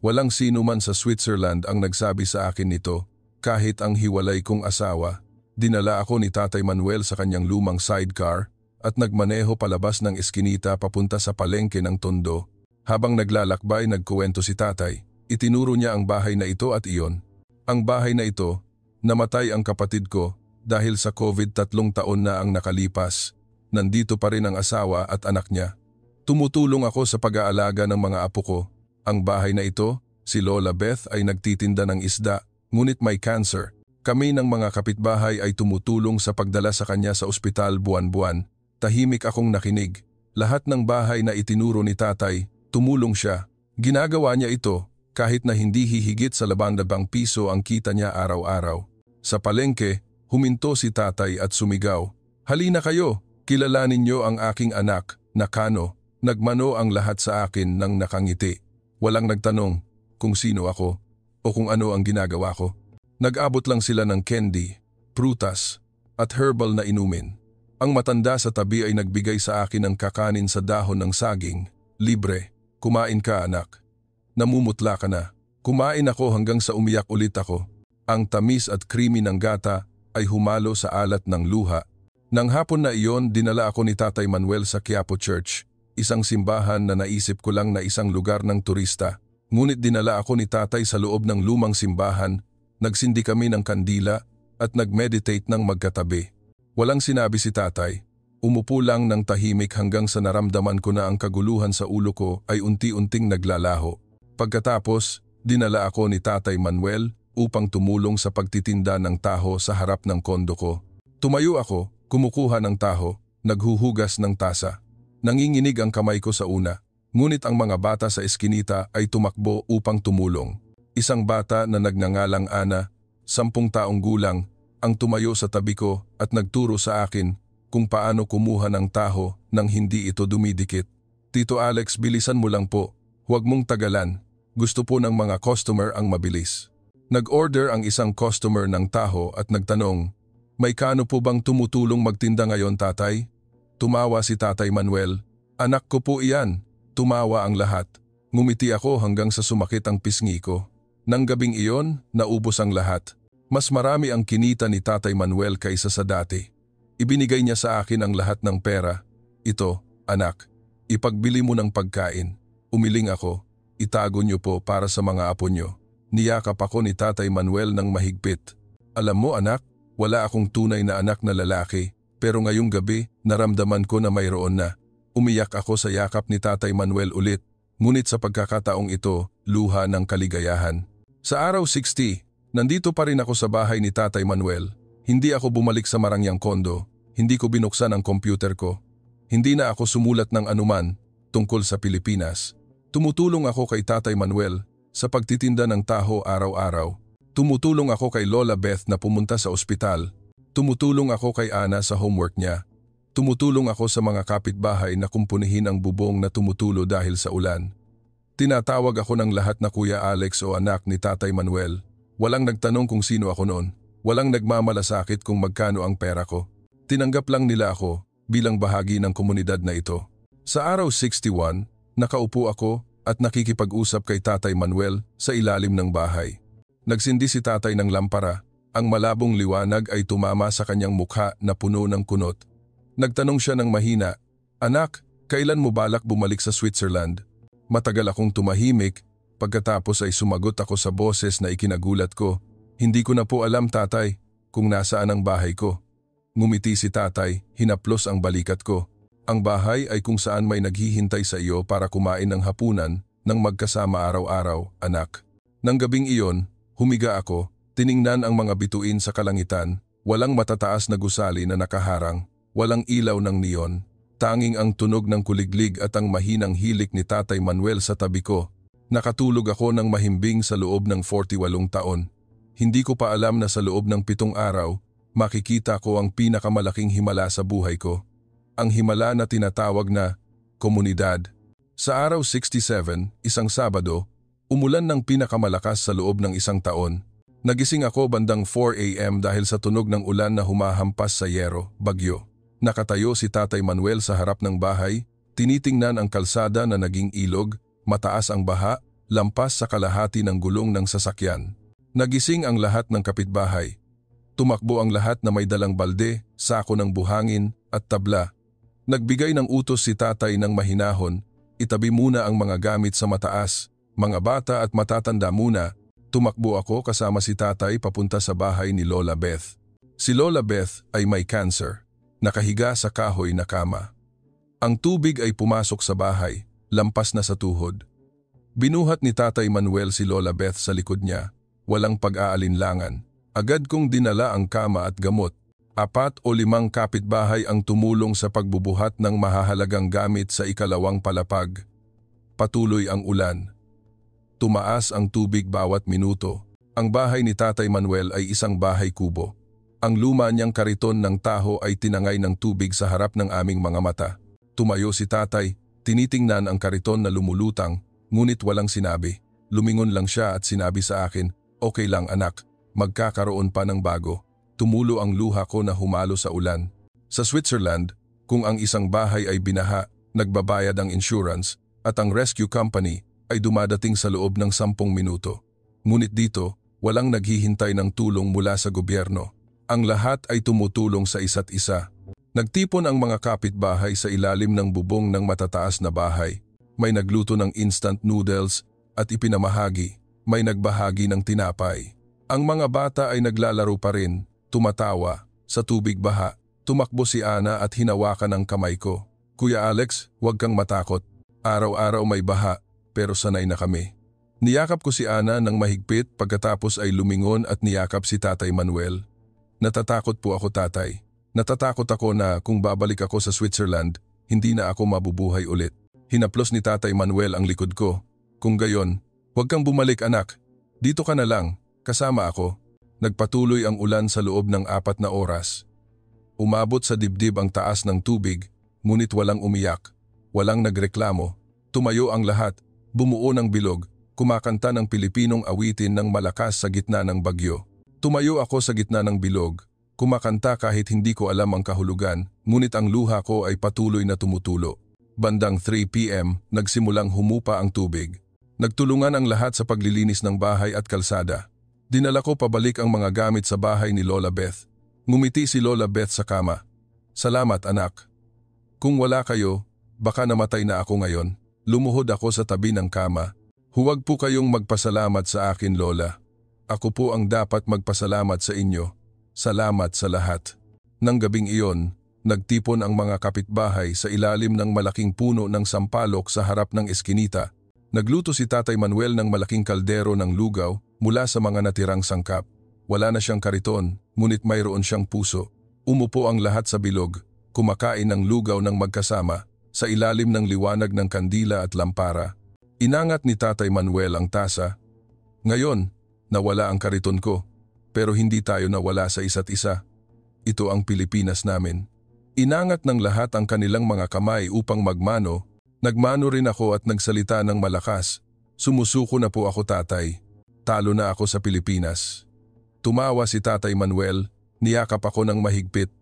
Walang sino man sa Switzerland ang nagsabi sa akin nito, kahit ang hiwalay kong asawa. Dinala ako ni Tatay Manuel sa kanyang lumang sidecar at nagmaneho palabas ng eskinita papunta sa palengke ng Tondo. Habang naglalakbay nagkuwento si tatay, itinuro niya ang bahay na ito at iyon. Ang bahay na ito, namatay ang kapatid ko dahil sa COVID 3 taon na ang nakalipas. Nandito pa rin ang asawa at anak niya. Tumutulong ako sa pag-aalaga ng mga apo ko. Ang bahay na ito, si Lola Beth ay nagtitinda ng isda, ngunit may cancer. Kami ng mga kapitbahay ay tumutulong sa pagdala sa kanya sa ospital buwan-buwan. Tahimik akong nakinig. Lahat ng bahay na itinuro ni tatay, tumulong siya. Ginagawa niya ito kahit na hindi hihigit sa 200 piso ang kita niya araw-araw. Sa palengke, huminto si tatay at sumigaw. Halina kayo, kilalanin niyo ang aking anak, na Kano. Nagmano ang lahat sa akin nang nakangiti. Walang nagtanong kung sino ako o kung ano ang ginagawa ko. Nag-abot lang sila ng candy, prutas, at herbal na inumin. Ang matanda sa tabi ay nagbigay sa akin ng kakanin sa dahon ng saging. Libre, kumain ka anak. Namumutla ka na. Kumain ako hanggang sa umiyak ulit ako. Ang tamis at creamy ng gata ay humalo sa alat ng luha. Nang hapon na iyon, dinala ako ni Tatay Manuel sa Quiapo Church, isang simbahan na naisip ko lang na isang lugar ng turista. Ngunit dinala ako ni tatay sa loob ng lumang simbahan. Nagsindi kami ng kandila at nag-meditate ng magkatabi. Walang sinabi si tatay. Umupo lang ng tahimik hanggang sa naramdaman ko na ang kaguluhan sa ulo ko ay unti-unting naglalaho. Pagkatapos, dinala ako ni Tatay Manuel upang tumulong sa pagtitinda ng taho sa harap ng kondo ko. Tumayo ako, kumukuha ng taho, naghuhugas ng tasa. Nanginginig ang kamay ko sa una, ngunit ang mga bata sa eskinita ay tumakbo upang tumulong. Isang bata na nagngangalang Ana, 10 taong gulang, ang tumayo sa tabi ko at nagturo sa akin kung paano kumuha ng taho nang hindi ito dumidikit. Tito Alex, bilisan mo lang po, huwag mong tagalan. Gusto po ng mga customer ang mabilis. Nag-order ang isang customer ng taho at nagtanong, may Kano po bang tumutulong magtinda ngayon tatay? Tumawa si Tatay Manuel. Anak ko po iyan. Tumawa ang lahat. Ngumiti ako hanggang sa sumakit ang pisngi ko. Nang gabing iyon, naubos ang lahat. Mas marami ang kinita ni Tatay Manuel kaysa sa dati. Ibinigay niya sa akin ang lahat ng pera. Ito, anak, ipagbili mo ng pagkain. Umiling ako. Itago niyo po para sa mga apo niyo. Niyakap ako ni Tatay Manuel ng mahigpit. Alam mo anak, wala akong tunay na anak na lalaki, pero ngayong gabi naramdaman ko na mayroon na. Umiyak ako sa yakap ni Tatay Manuel ulit, ngunit sa pagkakataong ito, luha ng kaligayahan. Sa araw 60, nandito pa rin ako sa bahay ni Tatay Manuel. Hindi ako bumalik sa Marangyang Kondo, hindi ko binuksan ang computer ko. Hindi na ako sumulat ng anuman tungkol sa Pilipinas. Tumutulong ako kay Tatay Manuel sa pagtitinda ng taho araw-araw. Tumutulong ako kay Lola Beth na pumunta sa ospital. Tumutulong ako kay Ana sa homework niya. Tumutulong ako sa mga kapitbahay na kumpunihin ang bubong na tumutulo dahil sa ulan. Tinatawag ako ng lahat na Kuya Alex o anak ni Tatay Manuel. Walang nagtanong kung sino ako noon. Walang nagmamalasakit kung magkano ang pera ko. Tinanggap lang nila ako bilang bahagi ng komunidad na ito. Sa araw 61, nakaupo ako at nakikipag-usap kay Tatay Manuel sa ilalim ng bahay. Nagsindi si tatay ng lampara. Ang malabong liwanag ay tumama sa kanyang mukha na puno ng kunot. Nagtanong siya ng mahina, Anak, kailan mo balak bumalik sa Switzerland? Matagal akong tumahimik, pagkatapos ay sumagot ako sa boses na ikinagulat ko. Hindi ko na po alam tatay kung nasaan ang bahay ko. Ngumiti si tatay, hinaplos ang balikat ko. Ang bahay ay kung saan may naghihintay sa iyo para kumain ng hapunan nang magkasama araw-araw, anak. Nang gabing iyon, humiga ako, tiningnan ang mga bituin sa kalangitan, walang matataas na gusali na nakaharang, walang ilaw ng neon. Tanging ang tunog ng kuliglig at ang mahinang hilik ni Tatay Manuel sa tabi ko. Nakatulog ako ng mahimbing sa loob ng 48 taon. Hindi ko pa alam na sa loob ng 7 araw, makikita ko ang pinakamalaking himala sa buhay ko. Ang himala na tinatawag na komunidad. Sa araw 67, isang Sabado, umulan ng pinakamalakas sa loob ng isang taon. Nagising ako bandang 4 a.m. dahil sa tunog ng ulan na humahampas sa yero, bagyo. Nakatayo si Tatay Manuel sa harap ng bahay, tinitingnan ang kalsada na naging ilog, mataas ang baha, lampas sa kalahati ng gulong ng sasakyan. Nagising ang lahat ng kapitbahay. Tumakbo ang lahat na may dalang balde, sako ng buhangin at tabla. Nagbigay ng utos si tatay ng mahinahon, itabi muna ang mga gamit sa mataas, mga bata at matatanda muna. Tumakbo ako kasama si tatay papunta sa bahay ni Lola Beth. Si Lola Beth ay may cancer, nakahiga sa kahoy na kama. Ang tubig ay pumasok sa bahay, lampas na sa tuhod. Binuhat ni Tatay Manuel si Lola Beth sa likod niya, walang pag-aalinlangan. Agad kong dinala ang kama at gamot. 4 o 5 kapitbahay ang tumulong sa pagbubuhat ng mahahalagang gamit sa ikalawang palapag. Patuloy ang ulan. Tumaas ang tubig bawat minuto. Ang bahay ni Tatay Manuel ay isang bahay kubo. Ang luma niyang kariton ng taho ay tinangay ng tubig sa harap ng aming mga mata. Tumayo si tatay, tinitingnan ang kariton na lumulutang, ngunit walang sinabi. Lumingon lang siya at sinabi sa akin, "Okay lang anak, magkakaroon pa ng bago." Tumulo ang luha ko na humalo sa ulan. Sa Switzerland, kung ang isang bahay ay binaha, nagbabayad ang insurance at ang rescue company ay dumadating sa loob ng 10 minuto. Ngunit dito, walang naghihintay ng tulong mula sa gobyerno. Ang lahat ay tumutulong sa isa't isa. Nagtipon ang mga kapitbahay sa ilalim ng bubong ng matataas na bahay. May nagluto ng instant noodles at ipinamahagi. May nagbahagi ng tinapay. Ang mga bata ay naglalaro pa rin. Tumatawa, sa tubig baha, tumakbo si Ana at hinawakan ang kamay ko. "Kuya Alex, huwag kang matakot. Araw-araw may baha, pero sanay na kami." Niyakap ko si Ana ng mahigpit pagkatapos ay lumingon at niyakap si Tatay Manuel. "Natatakot po ako tatay. Natatakot ako na kung babalik ako sa Switzerland, hindi na ako mabubuhay ulit." Hinaplos ni Tatay Manuel ang likod ko. "Kung gayon, huwag kang bumalik anak. Dito ka na lang, kasama ako." Nagpatuloy ang ulan sa loob ng 4 na oras. Umabot sa dibdib ang taas ng tubig, ngunit walang umiyak, walang nagreklamo. Tumayo ang lahat, bumuo ng bilog, kumakanta ng Pilipinong awitin ng malakas sa gitna ng bagyo. Tumayo ako sa gitna ng bilog, kumakanta kahit hindi ko alam ang kahulugan, ngunit ang luha ko ay patuloy na tumutulo. Bandang 3 p.m., nagsimulang humupa ang tubig. Nagtulungan ang lahat sa paglilinis ng bahay at kalsada. Dinala ko pabalik ang mga gamit sa bahay ni Lola Beth. Ngumiti si Lola Beth sa kama. "Salamat anak. Kung wala kayo, baka namatay na ako ngayon." Lumuhod ako sa tabi ng kama. "Huwag po kayong magpasalamat sa akin Lola. Ako po ang dapat magpasalamat sa inyo. Salamat sa lahat." Nang gabing iyon, nagtipon ang mga kapitbahay sa ilalim ng malaking puno ng sampalok sa harap ng eskinita. Nagluto si Tatay Manuel ng malaking kaldero ng lugaw mula sa mga natirang sangkap. Wala na siyang kariton, ngunit mayroon siyang puso. Umupo ang lahat sa bilog, kumakain ng lugaw ng magkasama, sa ilalim ng liwanag ng kandila at lampara. Inangat ni Tatay Manuel ang tasa. "Ngayon, nawala ang kariton ko, pero hindi tayo nawala sa isa't isa. Ito ang Pilipinas namin." Inangat ng lahat ang kanilang mga kamay upang magmano. Nagmano rin ako at nagsalita ng malakas. "Sumusuko na po ako tatay. Talo na ako sa Pilipinas." Tumawa si Tatay Manuel, niyakap ako ng mahigpit.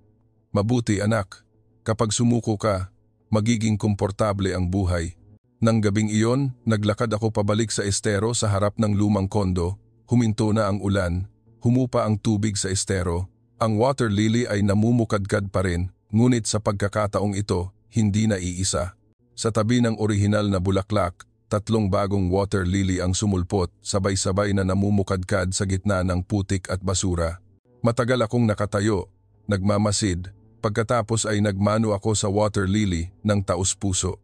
"Mabuti anak, kapag sumuko ka, magiging komportable ang buhay." Nang gabing iyon, naglakad ako pabalik sa estero sa harap ng lumang kondo. Huminto na ang ulan, humupa ang tubig sa estero. Ang water lily ay namumukadkad pa rin, ngunit sa pagkakataong ito, hindi na iisa. Sa tabi ng orihinal na bulaklak, 3 bagong water lily ang sumulpot, sabay-sabay na namumukadkad sa gitna ng putik at basura. Matagal akong nakatayo, nagmamasid, pagkatapos ay nagmano ako sa water lily ng taus-puso.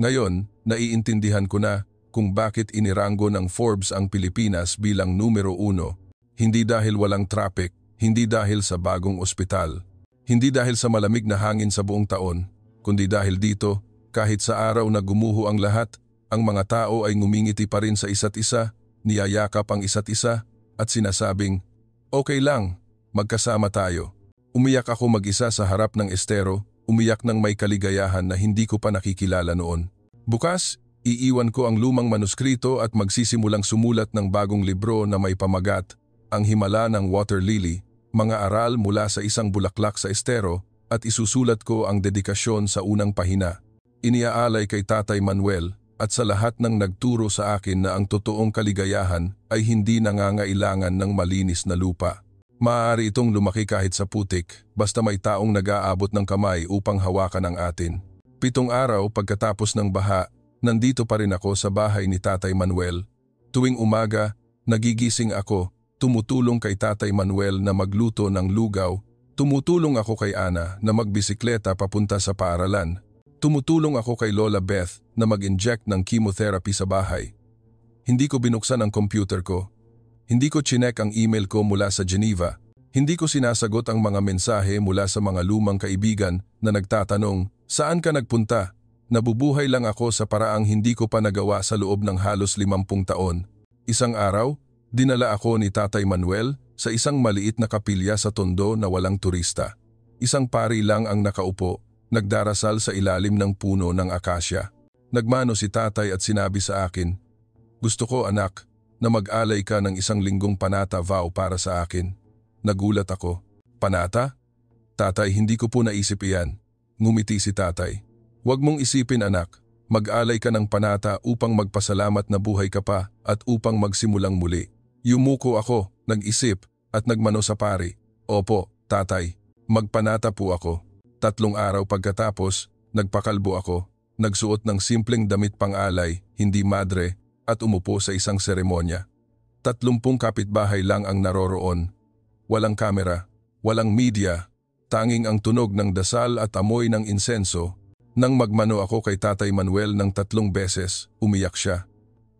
Ngayon, naiintindihan ko na kung bakit iniranggo ng Forbes ang Pilipinas bilang numero 1. Hindi dahil walang traffic, hindi dahil sa bagong ospital, hindi dahil sa malamig na hangin sa buong taon, kundi dahil dito, kahit sa araw na gumuho ang lahat, Ang mga tao ay ngumingiti pa rin sa isa't isa, niyayakap ang isa't isa, at sinasabing, "Okay lang, magkasama tayo." Umiyak ako mag-isa sa harap ng estero, umiyak ng may kaligayahan na hindi ko pa nakikilala noon. Bukas, iiwan ko ang lumang manuskrito at magsisimulang sumulat ng bagong libro na may pamagat, Ang Himala ng Water Lily, mga aral mula sa isang bulaklak sa estero, at isusulat ko ang dedikasyon sa unang pahina. Iniaalay kay Tatay Manuel at sa lahat ng nagturo sa akin na ang totoong kaligayahan ay hindi nangangailangan ng malinis na lupa. Maaari itong lumaki kahit sa putik, basta may taong nag-aabot ng kamay upang hawakan ang atin. 7 araw pagkatapos ng baha, nandito pa rin ako sa bahay ni Tatay Manuel. Tuwing umaga, nagigising ako, tumutulong kay Tatay Manuel na magluto ng lugaw. Tumutulong ako kay Ana na magbisikleta papunta sa paaralan. Tumutulong ako kay Lola Beth na mag-inject ng chemotherapy sa bahay. Hindi ko binuksan ang computer ko. Hindi ko chinek ang email ko mula sa Geneva. Hindi ko sinasagot ang mga mensahe mula sa mga lumang kaibigan na nagtatanong, "Saan ka nagpunta?" Nabubuhay lang ako sa paraang hindi ko pa nagawa sa loob ng halos 50 taon. Isang araw, dinala ako ni Tatay Manuel sa isang maliit na kapilya sa Tondo na walang turista. Isang pari lang ang nakaupo, nagdarasal sa ilalim ng puno ng akasya. Nagmano si Tatay at sinabi sa akin, "Gusto ko anak, na mag-alay ka ng 1 linggong panata vow para sa akin." Nagulat ako. "Panata? Tatay, hindi ko po naisip iyan." Ngumiti si Tatay. "Huwag mong isipin anak, mag-alay ka ng panata upang magpasalamat na buhay ka pa at upang magsimulang muli." Yumuko ako, nag-isip, at nagmano sa pari, "Opo, Tatay, magpanata po ako." 3 araw pagkatapos, nagpakalbo ako, nagsuot ng simpleng damit pang-alay, hindi madre, at umupo sa isang seremonya. 30 kapitbahay lang ang naroroon. Walang kamera, walang media, tanging ang tunog ng dasal at amoy ng insenso. Nang magmano ako kay Tatay Manuel ng 3 beses, umiyak siya.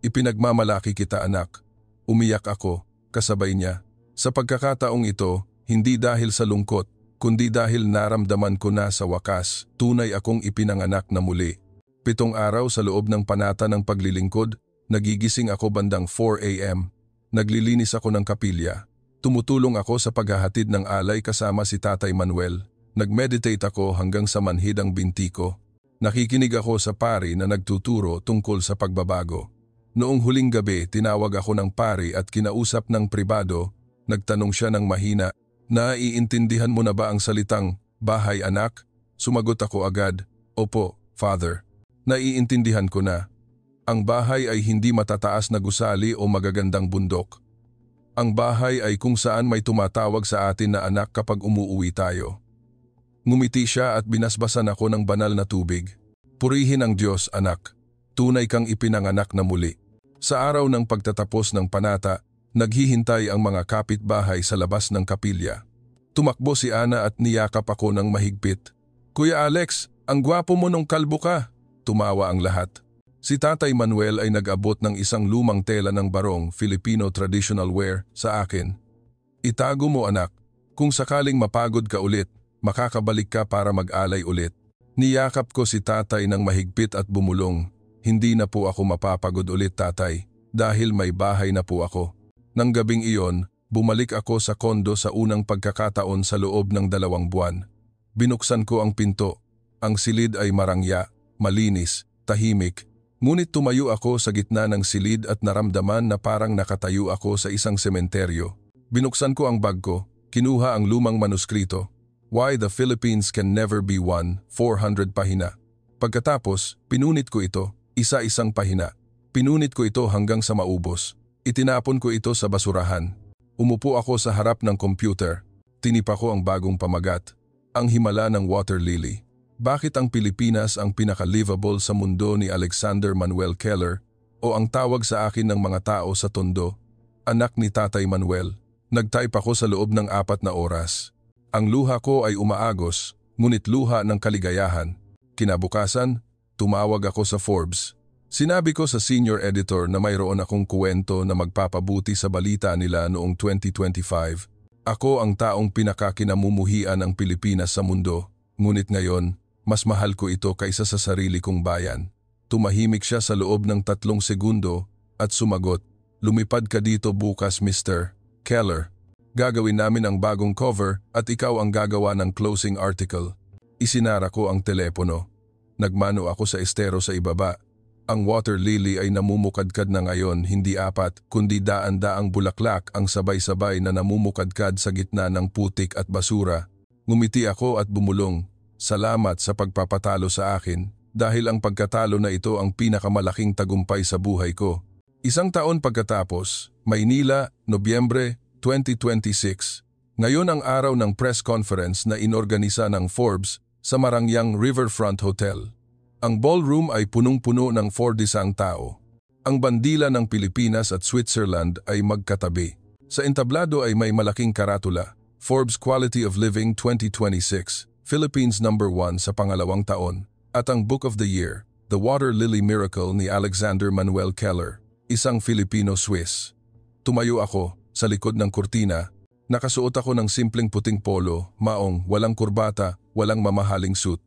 "Ipinagmamalaki kita anak." Umiyak ako, kasabay niya. Sa pagkakataong ito, hindi dahil sa lungkot, kundi dahil naramdaman ko na sa wakas, tunay akong ipinanganak na muli. 7 araw sa loob ng panata ng paglilingkod, nagigising ako bandang 4 a.m. Naglilinis ako ng kapilya. Tumutulong ako sa paghahatid ng alay kasama si Tatay Manuel. Nag-meditate ako hanggang sa manhid ang binti ko. Nakikinig ako sa pari na nagtuturo tungkol sa pagbabago. Noong huling gabi, tinawag ako ng pari at kinausap ng pribado. Nagtanong siya ng mahina, "Naiintindihan mo na ba ang salitang, 'bahay anak'?" Sumagot ako agad, "Opo, Father. Naiintindihan ko na. Ang bahay ay hindi matataas na gusali o magagandang bundok. Ang bahay ay kung saan may tumatawag sa atin na anak kapag umuuwi tayo." Ngumiti siya at binasbasan ako ng banal na tubig. "Purihin ang Diyos, anak. Tunay kang ipinanganak na muli." Sa araw ng pagtatapos ng panata, naghihintay ang mga kapitbahay sa labas ng kapilya. Tumakbo si Ana at niyakap ako ng mahigpit. "Kuya Alex, ang gwapo mo nung kalbo ka." Tumawa ang lahat. Si Tatay Manuel ay nag-abot ng isang lumang tela ng barong Filipino traditional wear sa akin. "Itago mo anak. Kung sakaling mapagod ka ulit, makakabalik ka para mag-alay ulit." Niyakap ko si Tatay ng mahigpit at bumulong. "Hindi na po ako mapapagod ulit, Tatay, dahil may bahay na po ako." Nang gabing iyon, bumalik ako sa kondo sa unang pagkakataon sa loob ng 2 buwan. Binuksan ko ang pinto. Ang silid ay marangya, malinis, tahimik. Ngunit tumayo ako sa gitna ng silid at naramdaman na parang nakatayo ako sa isang sementeryo. Binuksan ko ang bag ko, kinuha ang lumang manuskrito. Why the Philippines Can Never Be One, 400 pahina. Pagkatapos, pinunit ko ito, isa-isang pahina. Pinunit ko ito hanggang sa maubos. Itinapon ko ito sa basurahan. Umupo ako sa harap ng computer. Tinipa ko ang bagong pamagat. Ang Himala ng Water Lily. Bakit ang Pilipinas ang pinaka-livable sa mundo ni Alexander Manuel Keller o ang tawag sa akin ng mga tao sa Tondo? Anak ni Tatay Manuel. Nag-type ako sa loob ng 4 na oras. Ang luha ko ay umaagos, ngunit luha ng kaligayahan. Kinabukasan, tumawag ako sa Forbes. Sinabi ko sa senior editor na mayroon akong kuwento na magpapabuti sa balita nila noong 2025. Ako ang taong pinakakinamumuhian ng Pilipinas sa mundo, ngunit ngayon, mas mahal ko ito kaysa sa sarili kong bayan. Tumahimik siya sa loob ng 3 segundo at sumagot, "Lumipad ka dito bukas, Mr. Keller. Gagawin namin ang bagong cover at ikaw ang gagawa ng closing article." Isinara ko ang telepono. Nagmano ako sa estero sa ibaba. Ang water lily ay namumukadkad na ngayon, hindi 4 kundi daan-daang bulaklak ang sabay-sabay na namumukadkad sa gitna ng putik at basura. Ngumiti ako at bumulong, "Salamat sa pagpapatalo sa akin dahil ang pagkatalo na ito ang pinakamalaking tagumpay sa buhay ko." 1 taon pagkatapos, Maynila, Nobyembre 2026. Ngayon ang araw ng press conference na inorganisa ng Forbes sa Marangyang Riverfront Hotel. Ang ballroom ay punong-puno ng 40 tao. Ang bandila ng Pilipinas at Switzerland ay magkatabi. Sa entablado ay may malaking karatula, Forbes Quality of Living 2026, Philippines #1 sa pangalawang taon, at ang Book of the Year, The Water Lily Miracle ni Alexander Manuel Keller, isang Filipino-Swiss. Tumayo ako sa likod ng kurtina. Nakasuot ako ng simpleng puting polo, maong, walang kurbata, walang mamahaling suit.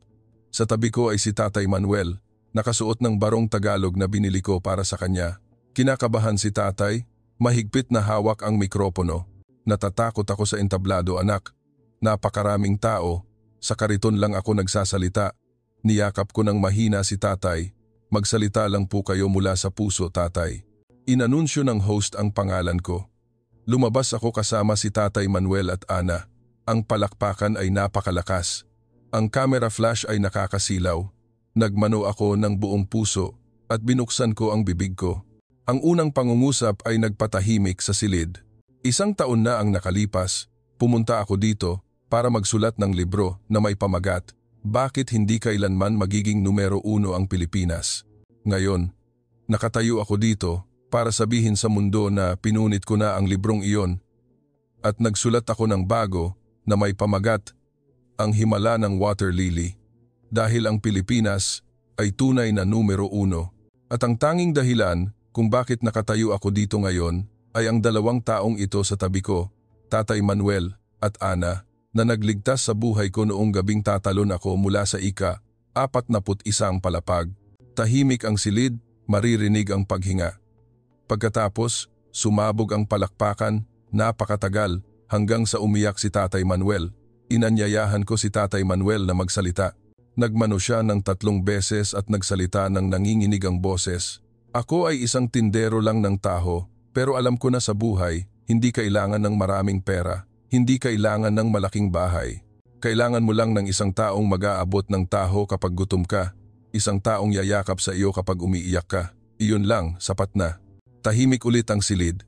Sa tabi ko ay si Tatay Manuel, nakasuot ng barong Tagalog na binili ko para sa kanya. Kinakabahan si Tatay, mahigpit na hawak ang mikropono. "Natatakot ako sa entablado, anak. Napakaraming tao, sa kariton lang ako nagsasalita." Niyakap ko ng mahina si Tatay. "Magsalita lang po kayo mula sa puso, Tatay." Inanunsyo ng host ang pangalan ko. Lumabas ako kasama si Tatay Manuel at Ana. Ang palakpakan ay napakalakas. Ang camera flash ay nakakasilaw. Nagmano ako ng buong puso at binuksan ko ang bibig ko. Ang unang pangungusap ay nagpatahimik sa silid. 1 taon na ang nakalipas, pumunta ako dito para magsulat ng libro na may pamagat, "Bakit hindi kailanman magiging numero 1 ang Pilipinas?" Ngayon, nakatayo ako dito para sabihin sa mundo na pinunit ko na ang librong iyon at nagsulat ako ng bago na may pamagat, ang himala ng water lily. Dahil ang Pilipinas ay tunay na numero 1 at ang tanging dahilan kung bakit nakatayo ako dito ngayon ay ang 2 taong ito sa tabi ko, Tatay Manuel at Ana, na nagligtas sa buhay ko noong gabing tatalon ako mula sa ika-41 palapag. Tahimik ang silid, maririnig ang paghinga. Pagkatapos, sumabog ang palakpakan, napakatagal, hanggang sa umiyak si Tatay Manuel. Inanyayahan ko si Tatay Manuel na magsalita. Nagmano siya ng 3 beses at nagsalita ng nanginginig ang boses. "Ako ay isang tindero lang ng taho, pero alam ko na sa buhay, hindi kailangan ng maraming pera, hindi kailangan ng malaking bahay. Kailangan mo lang ng isang taong mag-aabot ng taho kapag gutom ka, isang taong yayakap sa iyo kapag umiiyak ka. Iyon lang, sapat na." Tahimik ulit ang silid.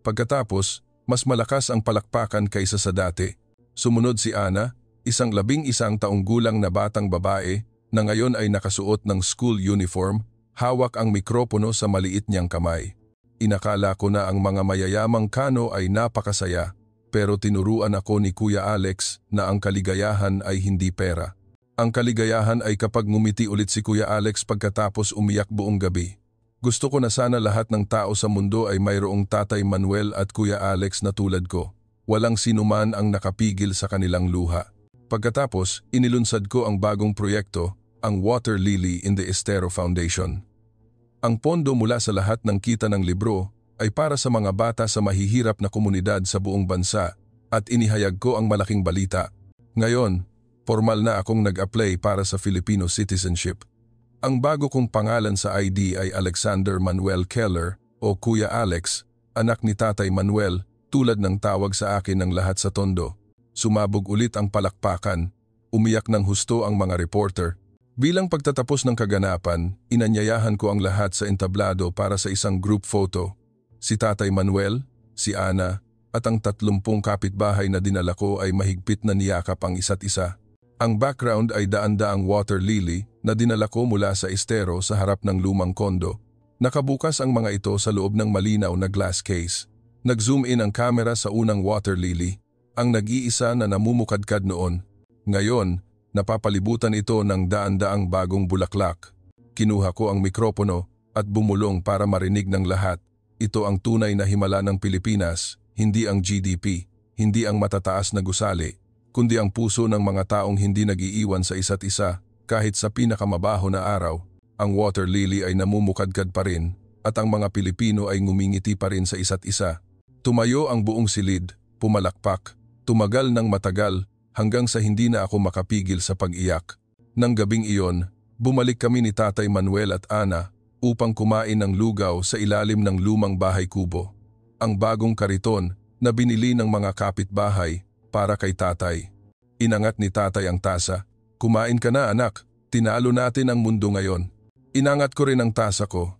Pagkatapos, mas malakas ang palakpakan kaysa sa dati. Sumunod si Ana, isang 11 taong gulang na batang babae na ngayon ay nakasuot ng school uniform, hawak ang mikropono sa maliit niyang kamay. Inakala ko na ang mga mayayamang Kano ay napakasaya, pero tinuruan ako ni Kuya Alex na ang kaligayahan ay hindi pera. Ang kaligayahan ay kapag ngumiti ulit si Kuya Alex pagkatapos umiyak buong gabi. Gusto ko na sana lahat ng tao sa mundo ay mayroong Tatay Manuel at Kuya Alex na tulad ko. Walang sinuman ang nakapigil sa kanilang luha. Pagkatapos, inilunsad ko ang bagong proyekto, ang Water Lily in the Estero Foundation. Ang pondo mula sa lahat ng kita ng libro ay para sa mga bata sa mahihirap na komunidad sa buong bansa at inihayag ko ang malaking balita. Ngayon, formal na akong nag-apply para sa Filipino citizenship. Ang bago kong pangalan sa ID ay Alexander Manuel Keller o Kuya Alex, anak ni Tatay Manuel, tulad ng tawag sa akin ng lahat sa tondo. Sumabog ulit ang palakpakan, umiyak ng husto ang mga reporter. Bilang pagtatapos ng kaganapan, inanyayahan ko ang lahat sa entablado para sa isang group photo. Si Tatay Manuel, si Ana, at ang 30 kapitbahay na dinala ko ay mahigpit na niyakap ang isa't isa. Ang background ay daan-daang water lily na dinala ko mula sa estero sa harap ng lumang kondo. Nakabukas ang mga ito sa loob ng malinaw na glass case. Nag-zoom in ang camera sa unang water lily, ang nag-iisa na namumukadkad noon. Ngayon, napapalibutan ito ng daan-daang bagong bulaklak. Kinuha ko ang mikropono at bumulong para marinig ng lahat. Ito ang tunay na himala ng Pilipinas, hindi ang GDP, hindi ang matataas na gusali, kundi ang puso ng mga taong hindi nag-iiwan sa isa't isa kahit sa pinakamabaho na araw. ang water lily ay namumukadkad pa rin at ang mga Pilipino ay ngumingiti pa rin sa isa't isa. Tumayo ang buong silid, pumalakpak, tumagal ng matagal hanggang sa hindi na ako makapigil sa pag-iyak. Nang gabing iyon, bumalik kami ni Tatay Manuel at Ana upang kumain ng lugaw sa ilalim ng lumang bahay kubo. Ang bagong kariton na binili ng mga kapitbahay para kay tatay. Inangat ni tatay ang tasa. Kumain ka na anak, tinalo natin ang mundo ngayon. Inangat ko rin ang tasa ko.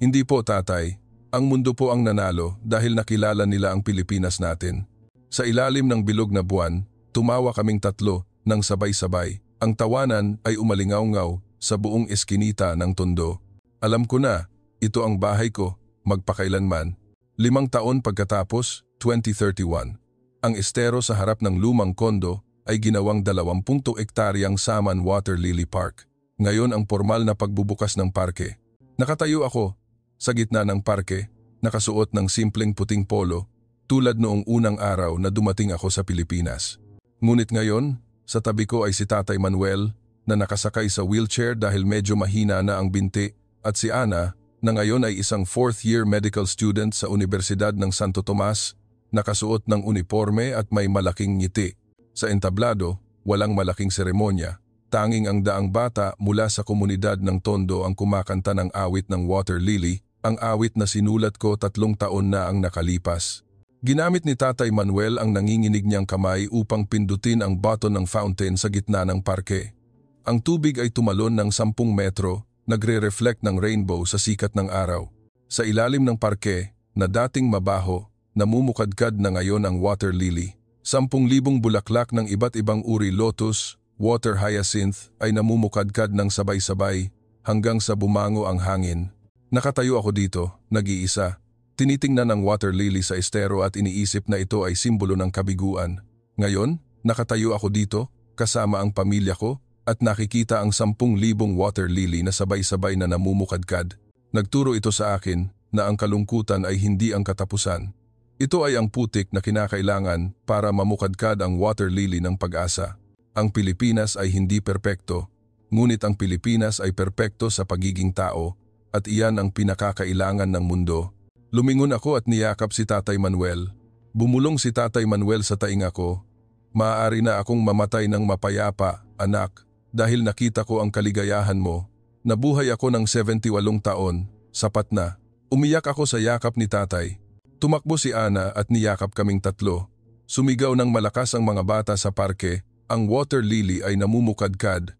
Hindi po tatay, ang mundo po ang nanalo dahil nakilala nila ang Pilipinas natin. Sa ilalim ng bilog na buwan, tumawa kaming tatlo ng sabay-sabay. Ang tawanan ay umalingaw-ngaw sa buong eskinita ng Tondo. Alam ko na, ito ang bahay ko, magpakailanman. 5 taon pagkatapos, 2031. Ang estero sa harap ng lumang kondo ay ginawang 20 ektaryang Saman Water Lily Park. Ngayon ang formal na pagbubukas ng parke. Nakatayo ako sa gitna ng parke, nakasuot ng simpleng puting polo, tulad noong unang araw na dumating ako sa Pilipinas. Ngunit ngayon, sa tabi ko ay si Tatay Manuel na nakasakay sa wheelchair dahil medyo mahina na ang binti at si Ana na ngayon ay isang 4th year medical student sa Universidad ng Santo Tomas, nakasuot ng uniforme at may malaking ngiti. Sa entablado, walang malaking seremonya. Tanging ang daang bata mula sa komunidad ng Tondo ang kumakanta ng awit ng Water Lily, ang awit na sinulat ko 3 taon na ang nakalipas. Ginamit ni Tatay Manuel ang nanginginig niyang kamay upang pindutin ang button ng fountain sa gitna ng parke. Ang tubig ay tumalon ng 10 metro, nagre-reflect ng rainbow sa sikat ng araw. Sa ilalim ng parke, na dating mabaho, namumukadkad na ngayon ang water lily. 10,000 bulaklak ng iba't ibang uri lotus, water hyacinth ay namumukadkad ng sabay-sabay hanggang sa bumango ang hangin. Nakatayo ako dito, nag-iisa. Tinitingnan ang water lily sa estero at iniisip na ito ay simbolo ng kabiguan. Ngayon, nakatayo ako dito, kasama ang pamilya ko, at nakikita ang 10,000 water lily na sabay-sabay na namumukadkad. Nagturo ito sa akin na ang kalungkutan ay hindi ang katapusan. Ito ay ang putik na kinakailangan para mamukadkad ang water lily ng pag-asa. Ang Pilipinas ay hindi perpekto, ngunit ang Pilipinas ay perpekto sa pagiging tao at iyan ang pinakakailangan ng mundo. Lumingon ako at niyakap si Tatay Manuel. Bumulong si Tatay Manuel sa tainga ko. Maaari na akong mamatay ng mapayapa, anak, dahil nakita ko ang kaligayahan mo. Nabuhay ako ng 78 taon, sapat na. Umiyak ako sa yakap ni tatay. Tumakbo si Ana at niyakap kaming tatlo. Sumigaw ng malakas ang mga bata sa parke. Ang water lily ay namumukadkad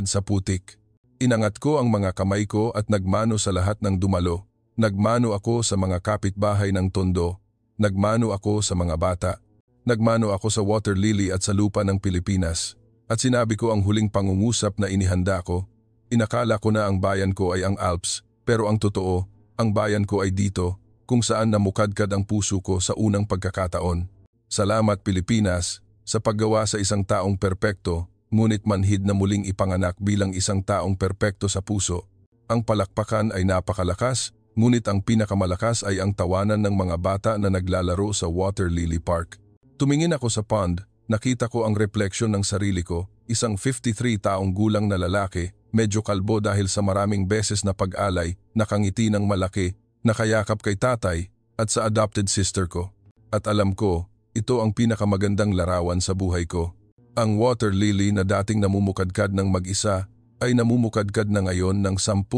sa putik. Inangat ko ang mga kamay ko at nagmano sa lahat ng dumalo. Nagmano ako sa mga kapitbahay ng Tondo. Nagmano ako sa mga bata. Nagmano ako sa water lily at sa lupa ng Pilipinas. At sinabi ko ang huling pangungusap na inihanda ko. Inakala ko na ang bayan ko ay ang Alps, pero ang totoo, ang bayan ko ay dito, kung saan namukadkad ang puso ko sa unang pagkakataon. Salamat Pilipinas, sa paggawa sa isang taong perpekto, ngunit manhid na muling ipanganak bilang isang taong perpekto sa puso. Ang palakpakan ay napakalakas, ngunit ang pinakamalakas ay ang tawanan ng mga bata na naglalaro sa Water Lily Park. Tumingin ako sa pond, nakita ko ang refleksyon ng sarili ko, isang 53 taong gulang na lalaki, medyo kalbo dahil sa maraming beses na pag-alay, nakangiti ng malaki, nakayakap kay tatay at sa adopted sister ko. At alam ko, ito ang pinakamagandang larawan sa buhay ko. Ang water lily na dating namumukadkad ng mag-isa ay namumukadkad na ngayon ng 10,000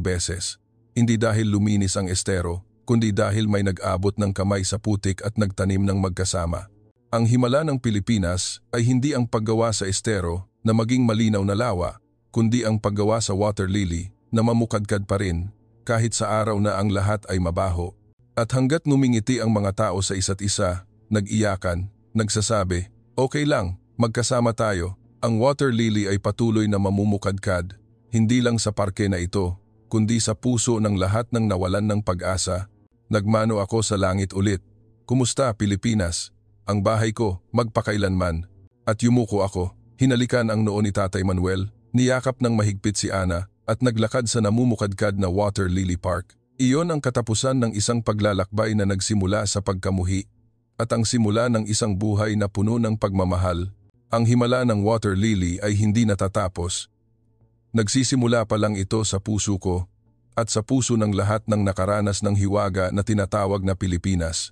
beses. Hindi dahil luminis ang estero, kundi dahil may nag-abot ng kamay sa putik at nagtanim ng magkasama. Ang himala ng Pilipinas ay hindi ang paggawa sa estero na maging malinaw na lawa, kundi ang paggawa sa water lily na mamukadkad pa rin kahit sa araw na ang lahat ay mabaho. At hanggat numingiti ang mga tao sa isa't isa, nag-iyakan, nagsasabi, okay lang, magkasama tayo. Ang water lily ay patuloy na mamumukadkad, hindi lang sa parke na ito, kundi sa puso ng lahat ng nawalan ng pag-asa. Nagmano ako sa langit ulit. Kumusta Pilipinas? Ang bahay ko, magpakailanman. At yumuko ako, hinalikan ang noo ni Tatay Manuel, niyakap ng mahigpit si Ana, at naglakad sa namumukadkad na Water Lily Park. Iyon ang katapusan ng isang paglalakbay na nagsimula sa pagkamuhi, at ang simula ng isang buhay na puno ng pagmamahal. Ang himala ng water lily ay hindi natatapos. Nagsisimula pa lang ito sa puso ko at sa puso ng lahat ng nakaranas ng hiwaga na tinatawag na Pilipinas.